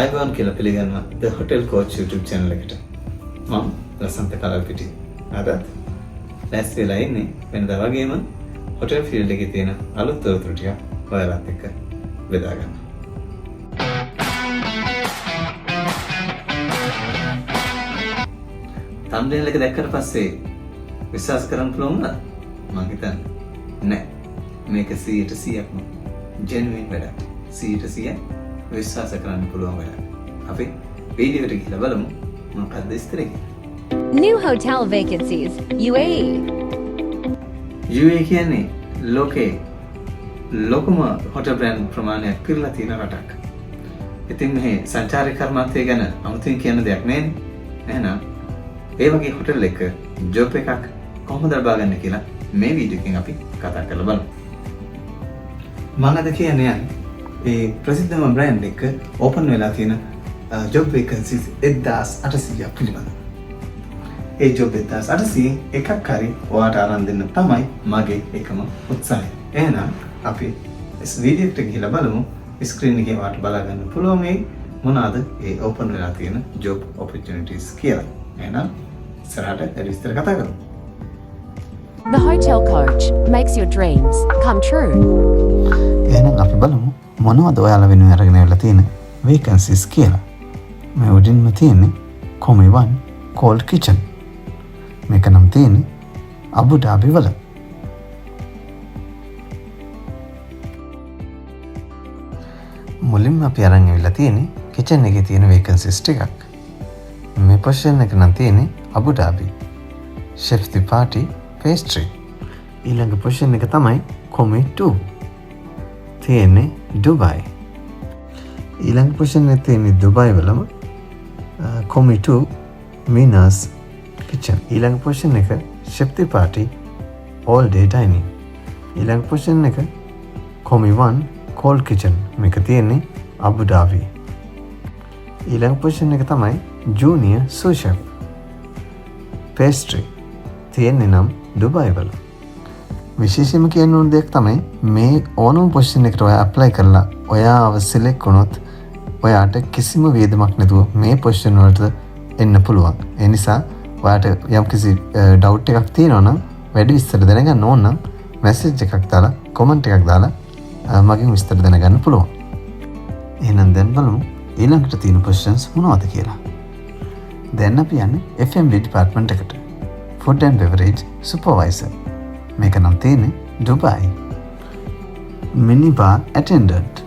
අයිබෝන් කියලා පිළිගන්නවා The Hotel Coach YouTube channel එකට. මම ලසන්ත කලල්පිටිය. අදත් ලෑස්ති වෙලා ඉන්නේ වෙනදා වගේම hotel field එකේ තියෙන අලුත් තොරතුරු ටික ඔයාලත් එක්ක බෙදා ගන්න. thumbnail එක දැක්කට පස්සේ විශ්වාස කරන්න පුළුවන් නේද? මම හිතන්නේ නෑ. මේක 100%ක්ම genuine වැඩක්. 100% විශ්වාස කරන්න පුළුවන් වැඩක්. අපි වීඩියෝ එකට ගිහලා බලමු මොකක්ද විස්තරය කියලා. New hotel vacancies, UAE. UAE කියන්නේ ලෝකේ ලොකුම හොටල් බ්‍රෑන්ඩ් ප්‍රමාණයක් පිරලා තියෙන රටක්. ඉතින් මේ සංචාරක කර්මාන්තය ගැන අමුතුවෙන් කියන්න දෙයක් නෑනේ. එහෙනම් ඒ වගේ හොටල් එක ජොබ් එකක් කොහොමද ලබා ගන්න කියලා මේ වීඩියෝ එකෙන් අපි කතා කරලා බලමු. මම අද කියන්නේ ඒ ප්‍රසිද්ධම බ්‍රෑන්ඩ් එක ඕපන් වෙලා තියෙන ජොබ් වේකන්සිස් 1800ක් පිළිබඳව. ඒ ජොබ් 1800 එකක් හරි ඔයාට අරන් දෙන්න තමයි මගේ එකම උත්සාහය. එහෙනම් අපි වීඩියෝ එකට ගිහලා බලමු. ස්ක්‍රීන් එකේ ඔයාට බලා ගන්න පුළුවන් මේ මොනවාද ඒ ඕපන් වෙලා තියෙන ජොබ් ඔපචුනිටිස් කියලා. එහෙනම් ඉස්සරහට විස්තර කතා කරමු. The Hotel Coach makes your dreams come true. එහෙනම් අපි බලමු මොනවද ඔයාලා වෙනුවෙන් අරගෙන වෙලා තියෙන vacancies කියලා. මේ උඩින්ම තියෙන්නේ කොමෙවන් cold kitchen. මේක නම් තියෙන්නේ අබු ඩාබි වල. මුලින්ම අපි අරන් ඇවිල්ලා තියෙන්නේ kitchen එකේ තියෙන vacancies ටිකක්. මේ පොසිෂන් එක නම් තියෙන්නේ Abu Dhabi. chef de party pastry. ඊළඟ පොසිෂන් එක තමයි කොමෙ 2. තියෙන්නේ ඩුබයි. ඊළඟ පොසිෂන් එකේ තියෙන්නේ ඩුබයි වලම කොමි 2 මිනස් කිචන්. ඊළඟ පොසිෂන් එක chef de party all day dining. ඊළඟ පොසිෂන් එක කොමි 1 cold kitchen. මේක තියෙන්නේ අබු ඩාබි. ඊළඟ පොසිෂන් එක තමයි junior sous chef pastry. තියෙන්නේ නම් ඩුබයි වල. විශේෂයෙන්ම කියන්න ඕන දෙයක් තමයි මේ ඕනම පොසිෂන් එකට ඔයා ඇප්ලයි කරලා ඔයාව සිලෙක්ට් වුණොත් ඔයාට කිසිම වේදමක් නැතුව මේ පොසිෂන් වලට එන්න පුළුවන්. ඒ නිසා ඔයාට යම්කිසි ඩවුට් එකක් තියෙනවා නම් වැඩි විස්තර දැනගන්න ඕන නම් මැසේජ් එකක් දාලා කමෙන්ට් එකක් දාලා මගෙන් විස්තර දැනගන්න පුළුවන්. එහෙනම් දැන් බලමු ඊළඟට තියෙන පොසිෂන්ස් මොනවද කියලා. දැන් අපි යන්නේ F&B ඩිපාර්ට්මන්ට් එකට. Food and Beverage Supervisor. මේක නම් තියෙන්නේ ඩුබයි. මිනි බාර් ඇටෙන්ඩන්ට්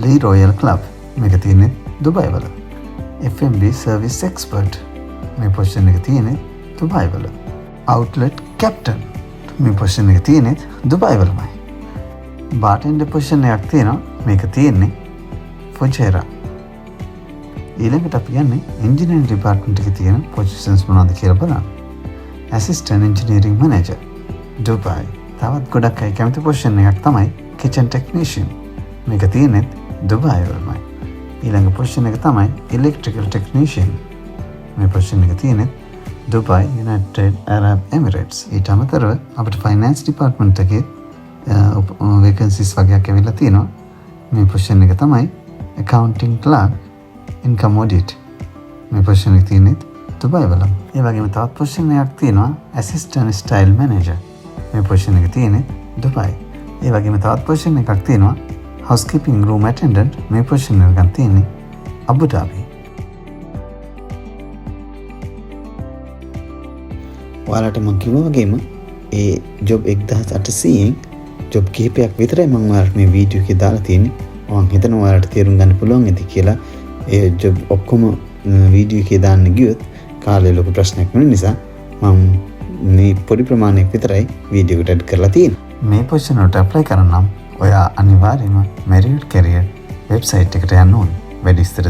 ලී රොයල් ක්ලබ්. මේක තියෙන්නේ ඩුබයි වල. F&B service expert. මේ පොසිෂන් එක තියෙන්නේ ඩුබයි වල. Outlet captain. මේ පොසිෂන් එක තියෙන්නේ ඩුබයි වලමයි. බාර්ටෙන්ඩර් පොසිෂන් එකක් තියෙනවා. මේක තියෙන්නේ ෆුජේරා. ඊළඟට අපි යන්නේ එන්ජිනියරින් ඩිපාර්ට්මන්ට් එකේ තියෙන පොසිෂන්ස් මොනවද කියලා බලන්න. Assistant engineering manager Dubai. තවත් ගොඩක් අය කැමති පොසිෂන් එකක් තමයි කිචන් ටෙක්නීෂියන්. මේක තියෙන්නේ ඩුබයි වලමයි. ඊළඟ පොසිෂන් එක තමයි ඉලෙක්ට්‍රිකල් ටෙක්නීෂියන්. මේ පොසිෂන් එක තියෙන්නේ ඩුබයි යුනයිටඩ් ඇරබ් එමිරේට්ස්. ඊට අමතරව අපිට ෆයිනෑන්ස් ඩිපාර්ට්මන්ට් එකේ වේකන්සිස් වගේක් ඇවිල්ලා තියෙනවා. මේ පොසිෂන් එක තමයි accounting clerk in commodity. මේ පොසිෂන් එක තියෙන්නේ ඩුබයි වල. ඒ වගේම තවත් පොසිෂන් එකක් තියෙනවා assistant style manager. මේ පොසිෂන් එක තියෙන්නේ ඩුබයි. ඒ වගේම තවත් පොසිෂන් එකක් තියෙනවා housekeeping room attendant. මේ පොසිෂන් එකක් තියෙන්නේ අබු ඩාබි. ඔයාලට මම කිව්වා වගේම ඒ ජොබ් 1800න් ජොබ් කිහිපයක් විතරයි මම ඔයාලට මේ වීඩියෝ එකේ දාලා තියෙන්නේ. මම හිතනවා ඔයාලට තේරුම් ගන්න පුළුවන් ඇති කියලා. ඒ ජොබ් ඔක්කොම වීඩියෝ එකේ දාන්න ගියොත් කාලේ ලොකු ප්‍රශ්නයක් වෙන නිසා මම මේ පොඩි ප්‍රමාණයක් විතරයි වීඩියෝ එකට ඇඩ් කරලා තියෙන්නේ. මේ පොසිෂන් වලට ඇප්ලයි කරන්න නම් ඔයා අනිවාර්යයෙන්ම Merit Career වෙබ්සයිට් එකට යන්න ඕනේ. වැඩි විස්තර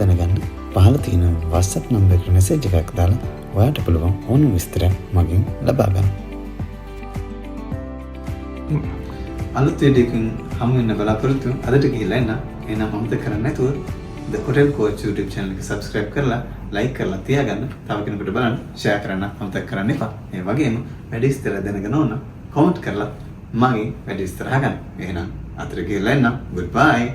දැනගන්න පහළ තියෙන WhatsApp නම්බර් එකට මැසේජ් එකක් දාලා ඔයාට පුළුවන් ඕනම විස්තරයක් මගෙන් ලබා ගන්න. අලුත් වීඩියෝ එකකින් හමු වෙන්න බලාපොරොත්තු වෙමු. අදට ගිහිල්ලා එන්න. එහෙනම් අමතක කරන්නේ නැතුව The Hotel Coach YouTube channel එක subscribe කරලා like කරලා තියාගන්න. තව කෙනෙකුට බලන්න share කරන්න අමතක කරන්න එපා. ඒ වගේම වැඩි විස්තර දැනගන්න ඕන comment කරලා මගේ වැඩි විස්තර අහගන්න. එහෙනම් අතට ගිහිල්ලා එන්න. goodbye.